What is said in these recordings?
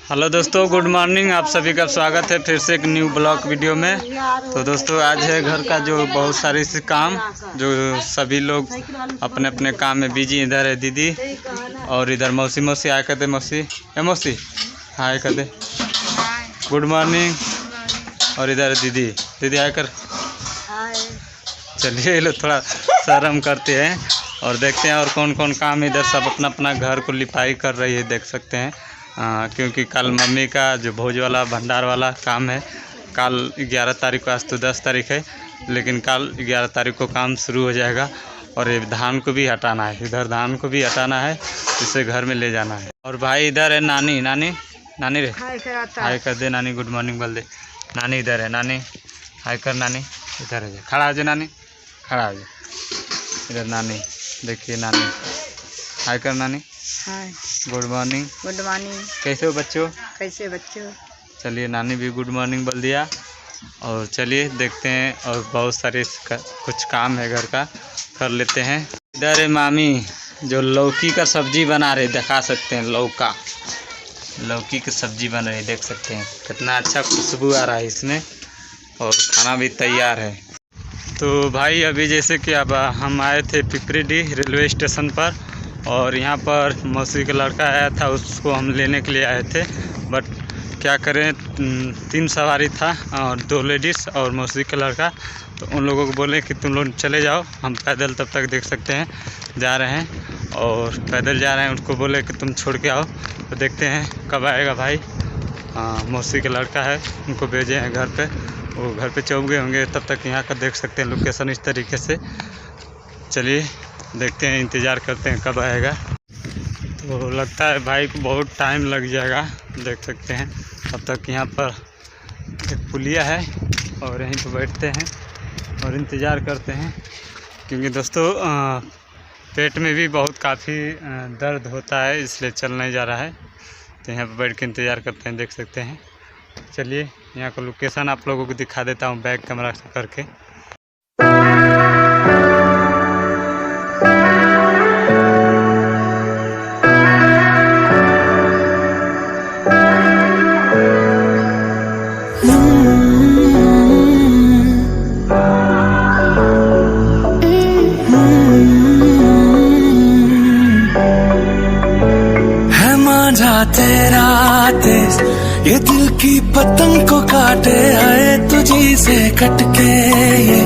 Hello दोस्तों, good morning. आप सभी का स्वागत है फिर से एक न्यू ब्लॉग वीडियो में। तो दोस्तों आज है घर का जो बहुत सारे से काम, जो सभी लोग अपने अपने काम में बिजी। इधर है दीदी और इधर मौसी। मौसी हाय कर दे। मौसी मौसी हाय कर दे, गुड मॉर्निंग। और इधर दीदी, दीदी हाय कर। चलिए ये लोग थोड़ा शर्म करते हैं और देखते हैं और कौन कौन काम। इधर सब अपना अपना घर को लिपाई कर रही है, देख सकते हैं। क्योंकि कल मम्मी का जो भोज वाला भंडार वाला काम है, कल 11 तारीख को, आज तो 10 तारीख है, लेकिन कल 11 तारीख को काम शुरू हो जाएगा। और ये धान को भी हटाना है, इधर धान को भी हटाना है, इसे घर में ले जाना है। और भाई इधर है नानी। नानी नानी रे हाय कर दे। नानी गुड मॉर्निंग बोल दे। नानी इधर है, नानी हाय कर। नानी इधर है, खड़ा हो जाए। नानी खड़ा हो जाए। इधर नानी, देखिए नानी हाय कर। नानी हाय, गुड मॉर्निंग। Good morning. कैसे हो बच्चों? कैसे बच्चों? चलिए नानी भी गुड मॉर्निंग बोल दिया। और चलिए देखते हैं, और बहुत सारे कुछ काम है घर का, कर लेते हैं। इधर है मामी जो लौकी का सब्जी बना रहे, दिखा सकते हैं। लौकी की सब्जी बन रही, देख सकते हैं कितना अच्छा खुशबू आ रहा है इसमें, और खाना भी तैयार है। तो भाई अभी जैसे कि अब हम आए थे पिपरीडीह रेलवे स्टेशन पर, और यहाँ पर मौसी का लड़का आया था, उसको हम लेने के लिए आए थे। बट क्या करें, 3 सवारी था और 2 लेडीज़ और मौसी का लड़का। तो उन लोगों को बोले कि तुम लोग चले जाओ, हम पैदल तब तक देख सकते हैं जा रहे हैं, और पैदल जा रहे हैं। उनको बोले कि तुम छोड़ के आओ। तो देखते हैं कब आएगा भाई। मौसी का लड़का है, उनको भेजे हैं घर पे, वो घर पे चौक गए होंगे। तब तक यहाँ का देख सकते हैं लोकेशन इस तरीके से। चलिए देखते हैं, इंतज़ार करते हैं कब आएगा। तो लगता है भाई को बहुत टाइम लग जाएगा, देख सकते हैं। तब तक यहाँ पर एक पुलिया है और यहीं पर बैठते हैं और इंतज़ार करते हैं। क्योंकि दोस्तों पेट में भी बहुत काफ़ी दर्द होता है, इसलिए चल नहीं जा रहा है। तो यहाँ पर बैठ के इंतज़ार करते हैं, देख सकते हैं। चलिए यहाँ का लोकेशन आप लोगों को दिखा देता हूँ बैक कैमरा करके। तेरा देश ये दिल की पतंग को काटे, आए तुझी से कटके ये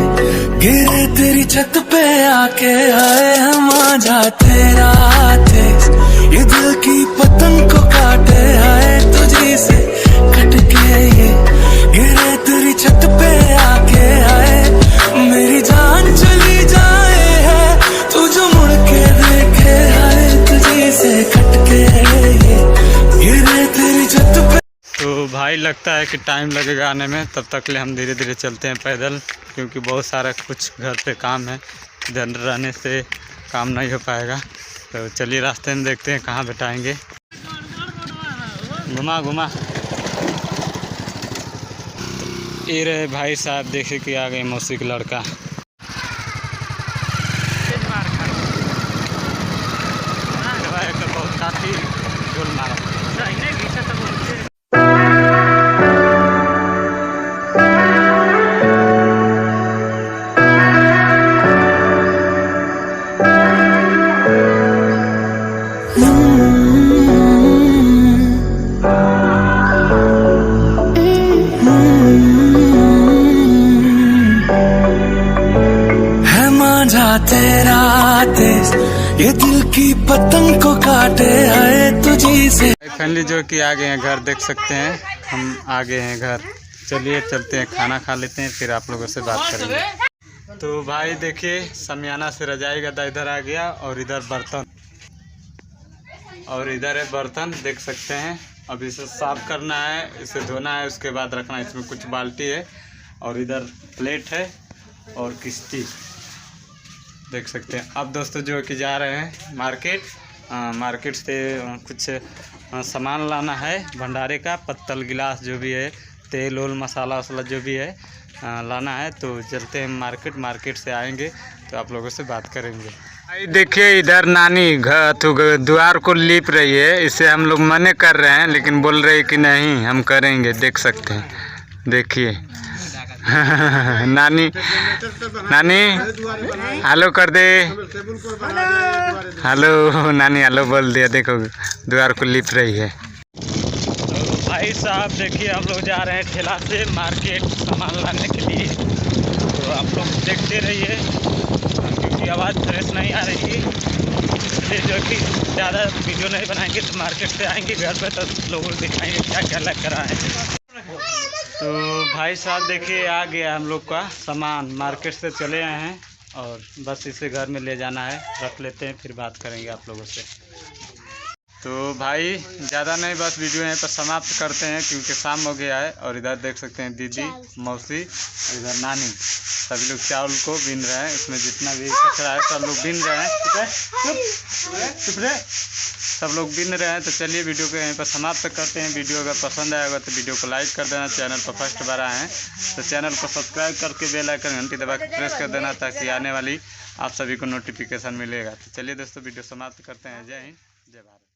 गिरे तेरी छत पे आके। आए हम आजा तेरा देश ये दिल की पतंग को काटे, आए तुझी से कटके ये गिरे तेरी छत पे आके। आए मेरी जान चली जाए है तू जो मुड़ के देखे, आए तुझी से कटके तो भाई लगता है कि टाइम लगेगा आने में, तब तक ले हम धीरे धीरे चलते हैं पैदल, क्योंकि बहुत सारा कुछ घर पे काम है। इधर रहने से काम नहीं हो पाएगा। तो चलिए रास्ते में देखते हैं कहाँ बैठाएंगे। घुमा घुमा। ये रहे भाई साहब, देखे कि आ गए मौसी का लड़का। बहुत काफ़ी गोल मारा। तेरा देश ये दिल की पतंग को काटे, आए तुझी से। फाइनली जो कि आ गए हैं घर, देख सकते हैं हम आ गए हैं घर। चलिए चलते हैं, खाना खा लेते हैं, फिर आप लोगों से बात करेंगे। तो भाई देखिए, समियाना से रजाई गद्दा इधर आ गया, और इधर बर्तन, और इधर है बर्तन, देख सकते हैं। अब इसे साफ करना है, इसे धोना है, उसके बाद रखना है। इसमें कुछ बाल्टी है, और इधर प्लेट है और किश्ती, देख सकते हैं। अब दोस्तों जो कि जा रहे हैं मार्केट से कुछ सामान लाना है भंडारे का, पत्तल गिलास जो भी है, तेल ओल मसाला वसाला जो भी है लाना है। तो चलते हैं मार्केट से आएंगे तो आप लोगों से बात करेंगे। भाई देखिए इधर नानी द्वार को लीप रही है। इसे हम लोग मने कर रहे हैं लेकिन बोल रहे हैं कि नहीं हम करेंगे। देख सकते हैं, देखिए नानी नानी हेलो कर दे। हेलो नानी हेलो बोल दिया। देखो द्वार को लिप रही है। तो भाई साहब देखिए हम लोग जा रहे हैं ठेला से मार्केट सामान लाने के लिए। तो आप लोग देखते रहिए क्योंकि आवाज़ फ्रेश नहीं आ रही है, इसलिए जो कि ज़्यादा वीडियो नहीं बनाएंगे। तो मार्केट से आएंगे घर पे तो लोगों को दिखाएंगे क्या क्या लग कर आए। तो भाई साहब देखिए आ गया हम लोग का सामान। मार्केट से चले आए हैं और बस इसे घर में ले जाना है। रख लेते हैं फिर बात करेंगे आप लोगों से। तो भाई ज़्यादा नहीं बस वीडियो यहाँ पर समाप्त करते हैं क्योंकि शाम हो गया है। और इधर देख सकते हैं दीदी मौसी और इधर नानी सभी लोग चावल को बीन रहे हैं। इसमें जितना भी कचरा है सब लोग बीन रहे हैं। चुप रहे, सब लोग बीन रहे हैं। तो चलिए वीडियो को यहीं पर समाप्त करते हैं। वीडियो अगर पसंद आएगा तो वीडियो को लाइक कर देना। चैनल पर फर्स्ट बार आए हैं तो चैनल को सब्सक्राइब करके बेल आइकन घंटी दबा के प्रेस कर देना ताकि आने वाली आप सभी को नोटिफिकेशन मिलेगा। तो चलिए दोस्तों वीडियो समाप्त करते हैं। जय हिंद जय भारत।